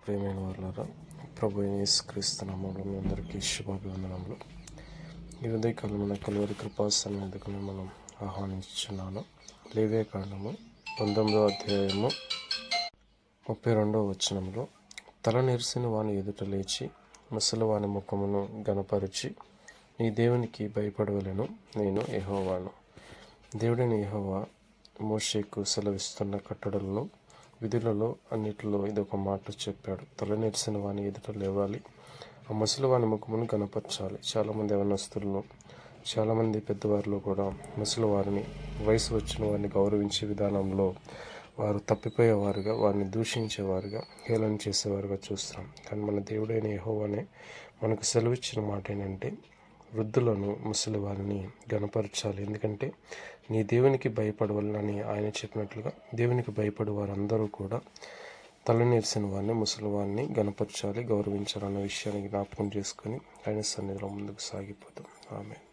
ప్రియమైన వాళ్ళారా, ప్రభు యేసుక్రీస్తు నామములో మీ అందరికీ శుభాభివందనములు. ఈ ఉదయకాలమున కలువరి కృపా సన్నిధికి మనం ఆహ్వానించున్నాను. లేవియా కాండము 19వ అధ్యాయము 32వ వచనంలో, తల నెరిసిన వాని ఎదుట లేచి ముసలివాని ముఖమును గనపరిచి నీ దేవునికి భయపడవలెను, నేను యెహోవాను. దేవుడైన యెహోవా మోషేకు సెలవిస్తున్న కట్టడలలో, విధులలో అన్నిటిలో ఇదొక మాట చెప్పాడు. తల నెరిసిన వాని ఎదుట లేవాలి, ఆ ముసలివాని ముఖమును కనపరచాలి. చాలామంది యవనస్తులను, చాలామంది పెద్దవారిలో కూడా ముసలివారిని, వయసు వచ్చిన వారిని గౌరవించే విధానంలో వారు తప్పిపోయేవారుగా, వారిని దూషించేవారుగా, హేళన చేసేవారుగా చూస్తాం. కానీ మన దేవుడైన యెహోవానే మనకు సెలవిచ్చిన మాట ఏంటంటే, వృద్ధులను, ముసలివారిని గణపరచాలి. ఎందుకంటే నీ దేవునికి భయపడవాలని ఆయన చెప్పినట్లుగా దేవునికి భయపడే వారందరూ కూడా తల నెరిసిన వారిని, ముసలివారిని గణపరచాలి, గౌరవించాలన్న విషయాన్ని జ్ఞాపకం చేసుకొని ఆయన సన్నిధిలో ముందుకు సాగిపోతాం. ఆమేన్.